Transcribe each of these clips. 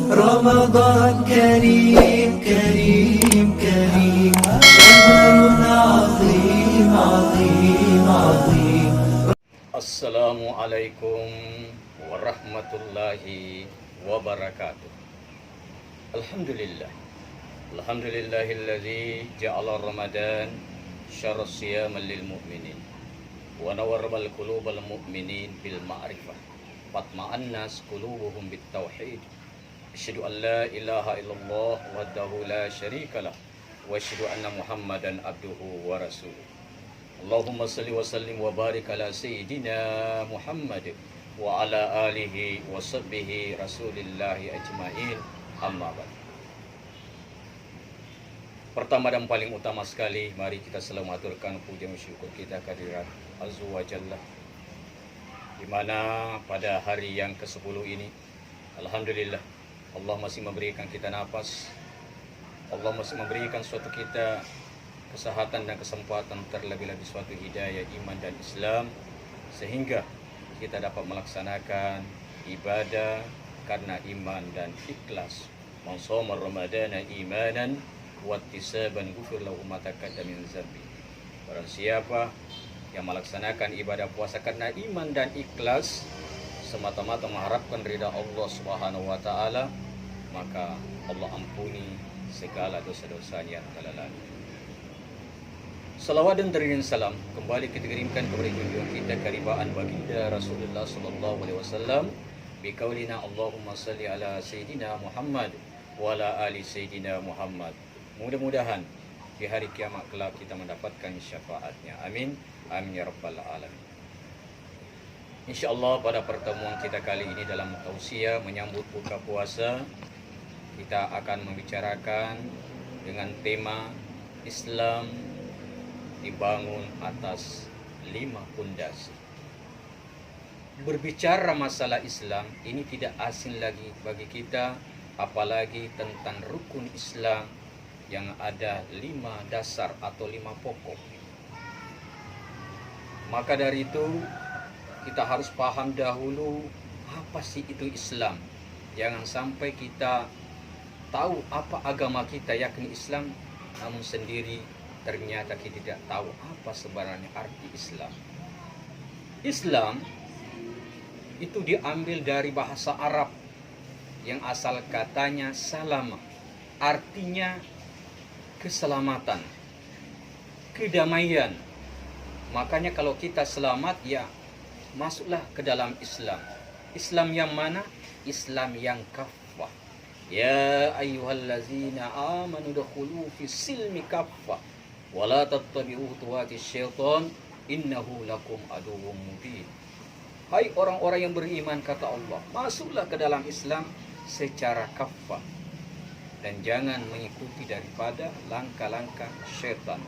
رمضان كريم كريم كريم شهر عظيم عظيم عظيم. السلام عليكم ورحمة الله وبركاته. الحمد لله الذي جعل رمضان شهر صيام للمؤمنين ونور القلوب المؤمنين بالمعرفة فاطمأنت قلوبهم بالتوحيد. أشهد أن لا إله إلا الله وحده لا شريك له وأشهد أن محمدا عبده ورسوله. اللهم صل وسلم وبارك على سيدنا محمد وعلى آله وصحبه رسول الله أجمعين. Amma ba'd. Pertama dan paling utama sekali, mari kita selalu maturkan puja syukur kita kehadirat Azza wa Jalla, di mana pada hari yang ke-10 ini, alhamdulillah, Allah masih memberikan kita nafas. Allah masih memberikan suatu kita kesehatan dan kesempatan, terlebih-lebih suatu hidayah iman dan Islam, sehingga kita dapat melaksanakan ibadah karena iman dan ikhlas. Man shoma ramadana imanan wa ihtisaban ghufir lahu ma taqaddama min dzambi. Barang siapa yang melaksanakan ibadah puasa karena iman dan ikhlas, semata-mata mengharapkan ridha Allah Subhanahu wa taala, maka Allah ampuni segala dosa-dosanya yang telah lalu. Salawat dan teriring salam kembali kita kirimkan kepada junjungan kita karibaan baginda Rasulullah sallallahu alaihi wasallam biqaulina Allahumma salli ala sayyidina Muhammad wa ala ali sayyidina Muhammad. Mudah-mudahan di hari kiamat kelak kita mendapatkan syafaatnya. Amin. Amin ya rabbal alamin. InsyaAllah pada pertemuan kita kali ini dalam tausiah menyambut buka puasa, kita akan membicarakan dengan tema Islam dibangun atas 5 pondasi. Berbicara masalah Islam ini tidak asing lagi bagi kita, apalagi tentang rukun Islam yang ada 5 dasar atau 5 pokok. Maka dari itu kita harus paham dahulu apa sih itu Islam. Jangan sampai kita tahu apa agama kita yakni Islam, namun sendiri ternyata kita tidak tahu apa sebenarnya arti Islam. Islam itu diambil dari bahasa Arab yang asal katanya salama, artinya keselamatan, kedamaian. Makanya kalau kita selamat, ya masuklah ke dalam Islam. Islam yang mana? Islam yang kafah. Ya ayyuhallazina amanu dukhulu fis silmi kafah wala tattabi'u khutuwatis syaitan innahu lakum aduwwum mubin. Hai orang-orang yang beriman, kata Allah, masuklah ke dalam Islam secara kafah dan jangan mengikuti daripada langkah-langkah syaitan.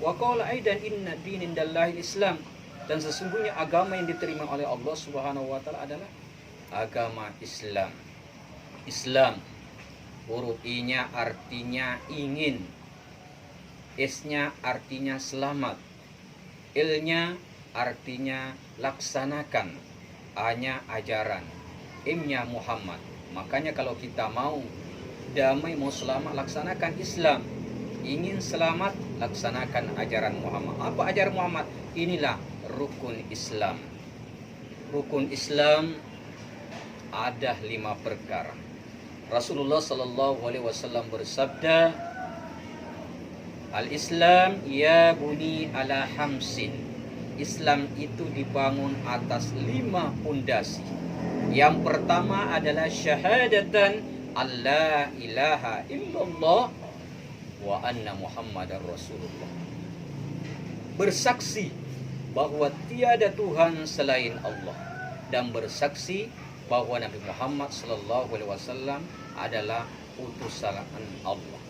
Wa qala aidan inna dinin dallahi Islam, dan sesungguhnya agama yang diterima oleh Allah Subhanahu wa taala adalah agama Islam. Islam huruf I-nya artinya ingin, S-nya artinya selamat, L-nya artinya laksanakan, A-nya ajaran, M-nya Muhammad. Makanya kalau kita mau damai, mau selamat, laksanakan Islam. Ingin selamat, laksanakan ajaran Muhammad. Apa ajaran Muhammad? Inilah rukun Islam. Rukun Islam ada 5 perkara. Rasulullah sallallahu alaihi wasallam bersabda, Al-Islam ya buni ala hamsin. Islam itu dibangun atas 5 pondasi. Yang pertama adalah syahadatan alla ilaha illallah wa anna Muhammadar Rasulullah. Bersaksi bahwa tiada Tuhan selain Allah, dan bersaksi bahwa Nabi Muhammad sallallahu alaihi wasallam adalah utusan Allah.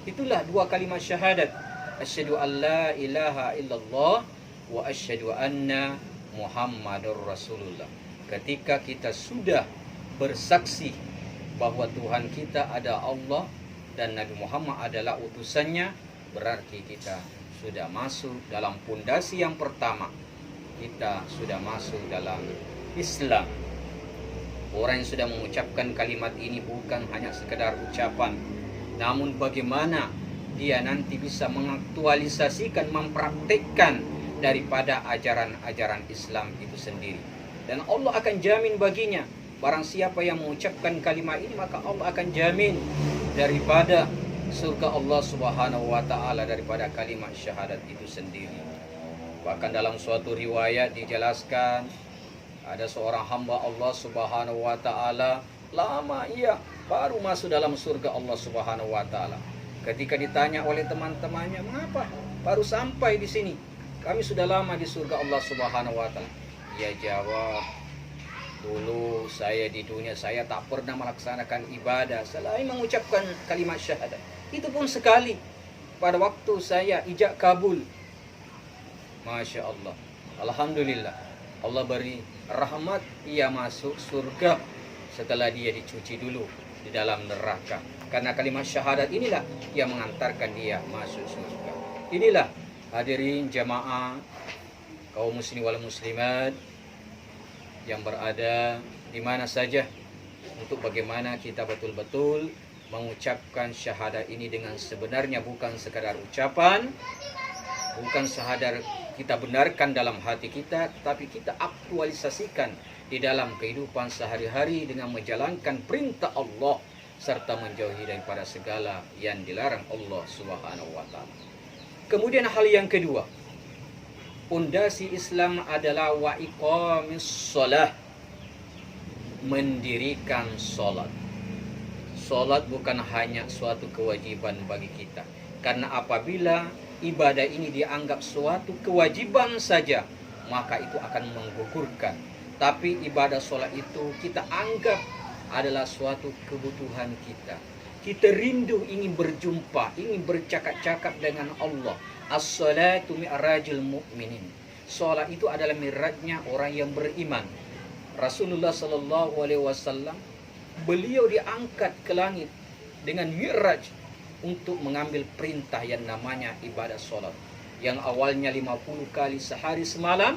Itulah 2 kalimat syahadat. Asyhadu an la ilaha illallah wa asyhadu anna Muhammadur Rasulullah. Ketika kita sudah bersaksi bahwa Tuhan kita ada Allah dan Nabi Muhammad adalah utusannya, berarti kita sudah masuk dalam pondasi yang pertama. kita sudah masuk dalam Islam. Orang yang sudah mengucapkan kalimat ini bukan hanya sekedar ucapan, namun bagaimana dia nanti bisa mengaktualisasikan, mempraktikkan daripada ajaran-ajaran Islam itu sendiri. Dan Allah akan jamin baginya, barang siapa yang mengucapkan kalimat ini, maka Allah akan jamin daripada surga Allah Subhanahu wa taala, daripada kalimat syahadat itu sendiri. Bahkan dalam suatu riwayat dijelaskan, ada seorang hamba Allah Subhanahu wa taala, lama ia baru masuk dalam surga Allah Subhanahu wa taala. Ketika ditanya oleh teman-temannya, "Mengapa baru sampai di sini? Kami sudah lama di surga Allah Subhanahu wa taala." Ia jawab, "Dulu saya di dunia saya tak pernah melaksanakan ibadah selain mengucapkan kalimat syahadat. Itu pun sekali pada waktu saya ijab kabul." Masya Allah, alhamdulillah, Allah beri rahmat, ia masuk surga setelah dia dicuci dulu di dalam neraka. Karena kalimat syahadat inilah yang mengantarkan dia masuk surga. Inilah hadirin jamaah kaum muslimin wal muslimat yang berada di mana saja, untuk bagaimana kita betul-betul mengucapkan syahadat ini dengan sebenarnya, bukan sekadar ucapan, bukan sekadar kita benarkan dalam hati kita, tapi kita aktualisasikan di dalam kehidupan sehari-hari dengan menjalankan perintah Allah serta menjauhi daripada segala yang dilarang Allah Subhanahu wa taala. Kemudian hal yang kedua, pondasi Islam adalah wa iqamis shalah, mendirikan salat. Salat bukan hanya suatu kewajiban bagi kita, karena apabila ibadah ini dianggap suatu kewajiban saja, maka itu akan menggugurkan. Tapi ibadah sholat itu kita anggap adalah suatu kebutuhan kita. Kita rindu ingin berjumpa, ingin bercakap-cakap dengan Allah. As-salatu mi'rajul mu'minin. Sholat itu adalah mi'rajnya orang yang beriman. Rasulullah SAW, beliau diangkat ke langit dengan mi'raj untuk mengambil perintah yang namanya ibadah sholat, yang awalnya 50 kali sehari semalam,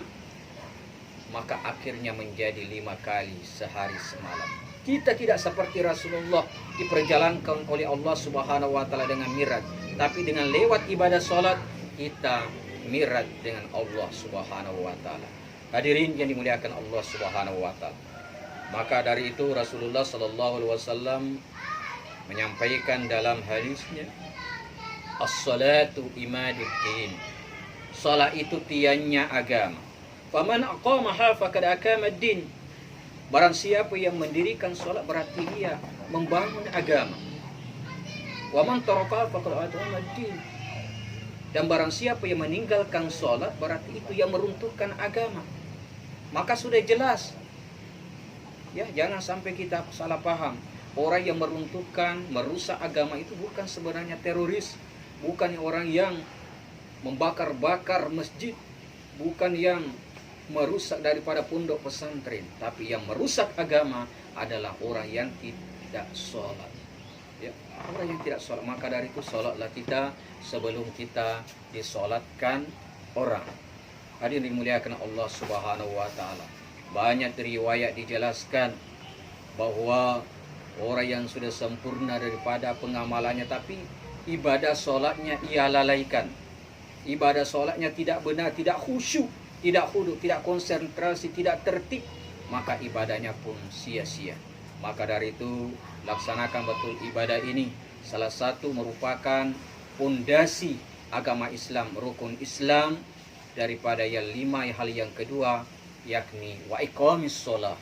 maka akhirnya menjadi 5 kali sehari semalam. Kita tidak seperti Rasulullah diperjalankan oleh Allah Subhanahu wa taala dengan mi'raj, tapi dengan lewat ibadah sholat kita mi'raj dengan Allah Subhanahu wa taala. Hadirin yang dimuliakan Allah Subhanahu wa taala. Maka dari itu Rasulullah sallallahu alaihi wasallam menyampaikan dalam hadisnya, as-salatu imaduddin. Salat itu tiangnya agama. Faman aqamaha faqad aqama ad-din. Barang siapa yang mendirikan salat berarti dia membangun agama. Wa man taraka faqad atama ad-din. Dan barang siapa yang meninggalkan salat berarti itu yang meruntuhkan agama. Maka sudah jelas. Ya, jangan sampai kita salah paham. Orang yang meruntuhkan, merusak agama itu bukan sebenarnya teroris, bukan orang yang membakar-bakar masjid, bukan yang merusak daripada pondok pesantren, tapi yang merusak agama adalah orang yang tidak sholat. Ya, orang yang tidak sholat. Maka dari itu sholatlah kita sebelum kita disolatkan orang. Hadirin dimuliakan Allah Subhanahu wa taala. Banyak riwayat dijelaskan bahwa orang yang sudah sempurna daripada pengamalannya, tapi ibadah solatnya ia lalaikan. Ibadah solatnya tidak benar, tidak khusyuk, tidak khuduk, tidak konsentrasi, tidak tertib, maka ibadahnya pun sia-sia. Maka dari itu laksanakan betul ibadah ini. Salah satu merupakan pondasi agama Islam, rukun Islam, daripada yang 5 hal yang kedua, yakni wa iqamis shalah,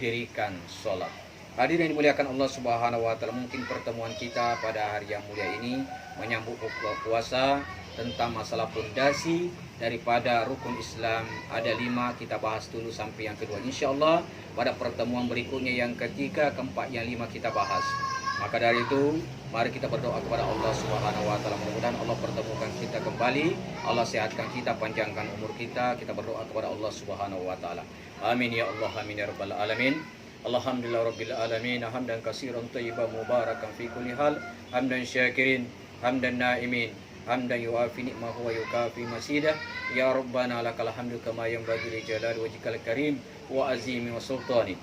dirikan salat. Hadirin yang dimuliakan Allah Subhanahu wa taala, mungkin pertemuan kita pada hari yang mulia ini menyambut puasa tentang masalah pondasi daripada rukun Islam. Ada 5, kita bahas dulu sampai yang kedua. Insyaallah pada pertemuan berikutnya yang ketiga, keempat, yang 5 kita bahas. Maka dari itu mari kita berdoa kepada Allah Subhanahu wa taala, mudah-mudahan Allah pertemukan kita kembali, Allah sehatkan kita, panjangkan umur kita. Kita berdoa kepada Allah Subhanahu wa taala. Amin ya Allah, amin ya rabbal alamin. Alhamdulillah rabbil alamin, hamdan katsiran thayyiban mubarakan fi kulli hal, hamdan syakirin, hamdan naimin, hamdan yuafi ni'mahu wa yukafi masidah. Ya Rabbana lakal hamdu kama yanbaghi li jalali wajhikal karim wa azimi wa sultani.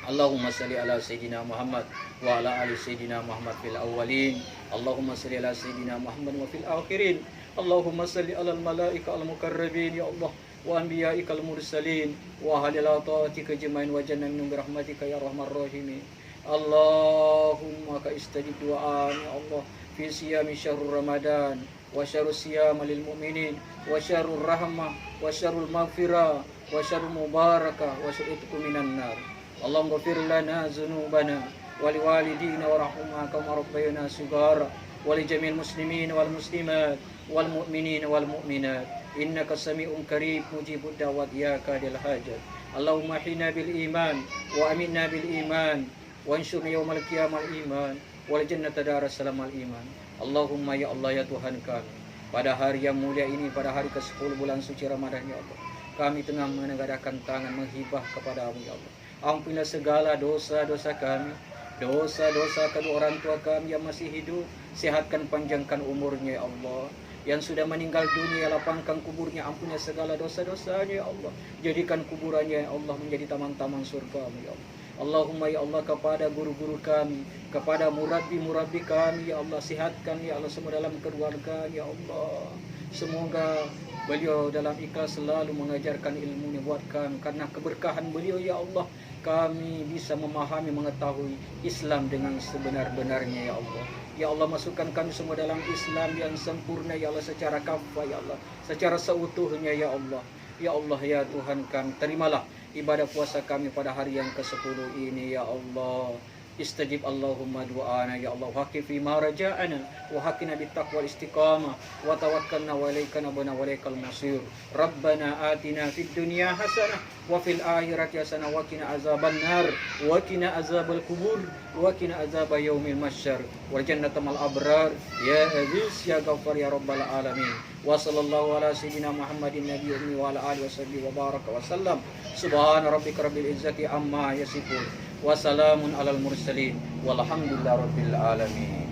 Allahumma salli ala Sayyidina Muhammad wa ala ali Sayyidina Muhammad fil awwalin. Allahumma salli ala Sayyidina Muhammad wa fil akhirin. Allahumma salli ala al-malaika al-mukarrabin ya Allah wa anbiya'ikal mursalin wa halil ta'atika jamain wa janna min rahmatika ya rahmar rahimin. Allahumma ka istajib du'a ya Allah fi siyami syahrul Ramadan wa syarru siyam lil mu'minin wa syarrul rahmah wa syarrul maghfirah wa syarrul mubarakah wa syarrul minan nar. Allahumma ghfir lana dzunubana wa liwalidina warhamna kama rabbayana shighara wa li jami'il muslimin wal muslimat wal mu'minin wal mu'minat innaka sami'un qarib mujibud da'wat ya qadil hajat. Allahumma hina bil iman wa aminna bil iman wa anshur yaumal qiyamah iman wal jannata daras salamal iman. Allahumma ya Allah ya Tuhan kami, pada hari yang mulia ini, pada hari ke-10 bulan suci Ramadan ya Allah, kami tengah menegakkan tangan menghibah kepadamu ya Allah. Ampunilah segala dosa-dosa kami, dosa-dosa kedua orang tua kami yang masih hidup, sehatkan panjangkan umurnya ya Allah. Yang sudah meninggal dunia, lapangkan kuburnya, ampunilah segala dosa-dosanya ya Allah. Jadikan kuburannya ya Allah menjadi taman-taman surga-Mu ya Allah. Allahumma ya Allah, kepada guru-guru kami, kepada murabbi-murabbi kami ya Allah, sihatkan ya Allah semua dalam keluarga ya Allah. Semoga beliau dalam ikhlas selalu mengajarkan ilmunya buat kami, karena keberkahan beliau ya Allah kami bisa memahami, mengetahui Islam dengan sebenar-benarnya ya Allah. Ya Allah, masukkan kami semua dalam Islam yang sempurna ya Allah, secara kafah ya Allah, secara seutuhnya ya Allah. Ya Allah ya Tuhan kami, terimalah ibadah puasa kami pada hari yang ke-10 ini ya Allah. Istajib Allahumma du'ana ya Allah, waqi fi ma raja'ana wa hakina bittaqwal istiqamah wa tawakkalna wa ilaika nabana wa ilaikal masir. Rabbana atina fid dunya hasanah wa fil akhirati hasanah wa qina azaban nar wa qina azabal kubur wa qina azaba yaumil mahsyar wal jannata mal abrar ya aziz ya ghaffar ya rabbal alamin. Wa sallallahu ala sayyidina Muhammadin nabiyyi wa ala alihi washabbihi wa baraka wa sallam. Subhana rabbika rabbil izzati amma yasifun wa salamun alal mursalin walhamdulillahi rabbil alamin.